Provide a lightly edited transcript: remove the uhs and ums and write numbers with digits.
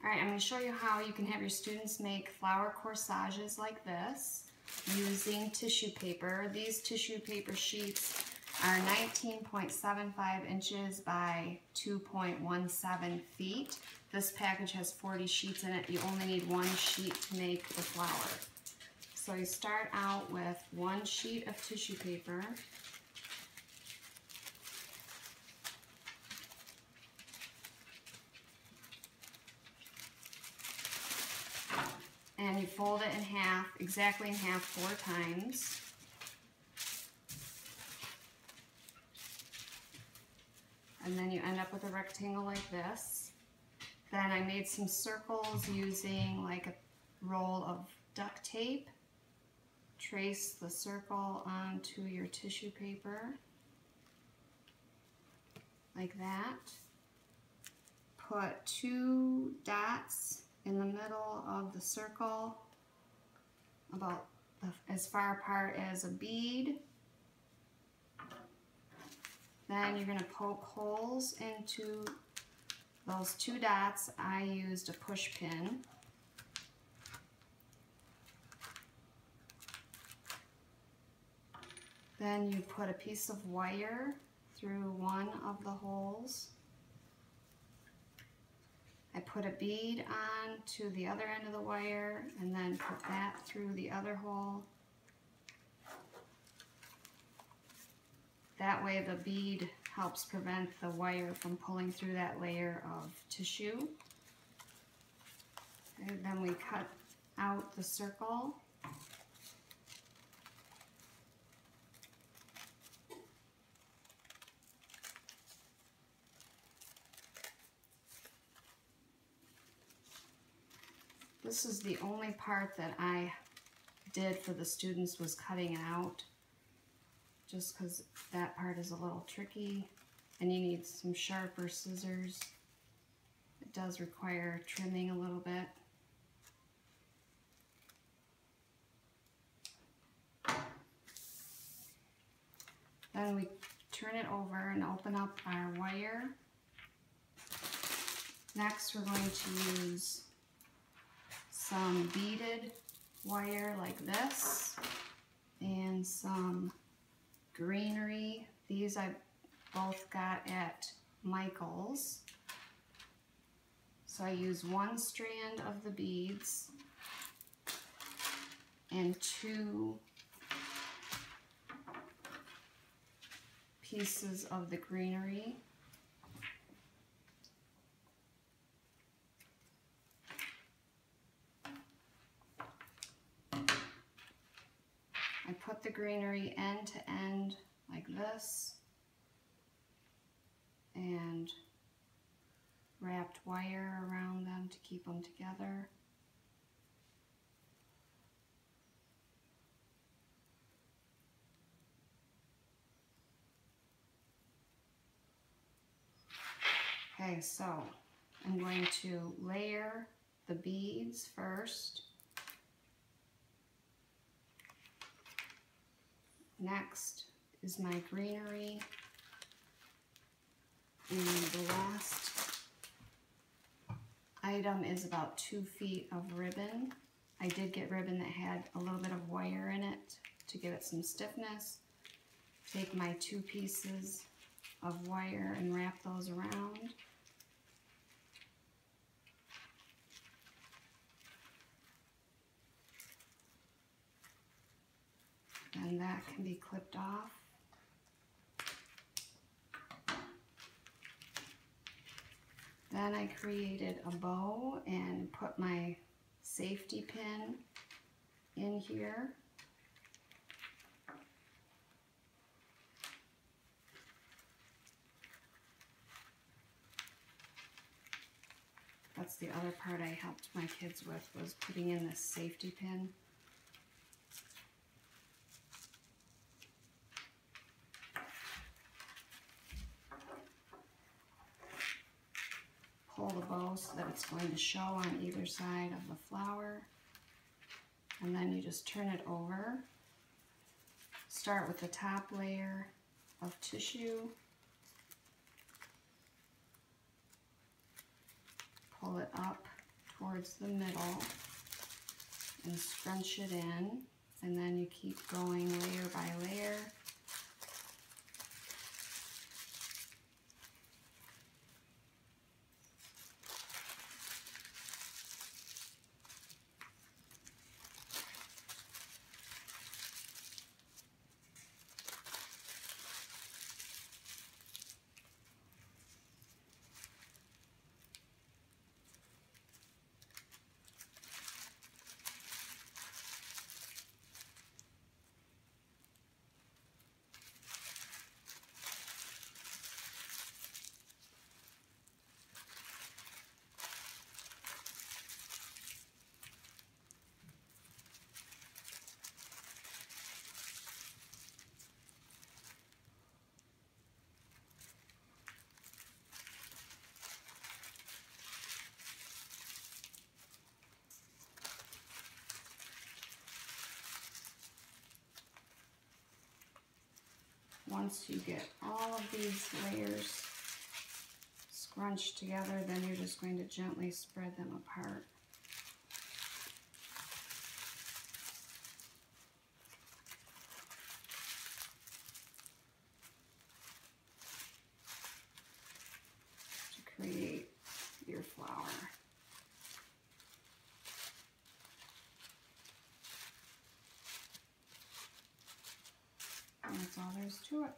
Alright, I'm going to show you how you can have your students make flower corsages like this using tissue paper. These tissue paper sheets are 19.75 inches by 2.17 feet. This package has 40 sheets in it. You only need one sheet to make the flower. So you start out with one sheet of tissue paper. And you fold it in half, exactly in half 4 times. And then you end up with a rectangle like this. Then I made some circles using like a roll of duct tape. Trace the circle onto your tissue paper, like that. Put 2 dots in the middle of the circle, about as far apart as a bead. Then you're going to poke holes into those 2 dots. I used a push pin. Then you put a piece of wire through one of the holes. I put a bead on to the other end of the wire and then put that through the other hole. That way the bead helps prevent the wire from pulling through that layer of tissue. And then we cut out the circle. This is the only part that I did for the students, was cutting it out, just because that part is a little tricky and you need some sharper scissors. It does require trimming a little bit. Then we turn it over and open up our wire. Next, we're going to use some beaded wire like this and some greenery. These I both got at Michael's. So I use 1 strand of the beads and 2 pieces of the greenery. I put the greenery end to end like this and wrapped wire around them to keep them together. Okay, so I'm going to layer the beads first. Next is my greenery, and the last item is about 2 feet of ribbon. I did get ribbon that had a little bit of wire in it to give it some stiffness. Take my 2 pieces of wire and wrap those around. And that can be clipped off. Then I created a bow and put my safety pin in here. That's the other part I helped my kids with, was putting in this safety pin. Pull the bow so that it's going to show on either side of the flower, and then you just turn it over. Start with the top layer of tissue, pull it up towards the middle and scrunch it in, and then you keep going layer by layer. Once you get all of these layers scrunched together, then you're just going to gently spread them apart. To create your flower. And that's all there is to it.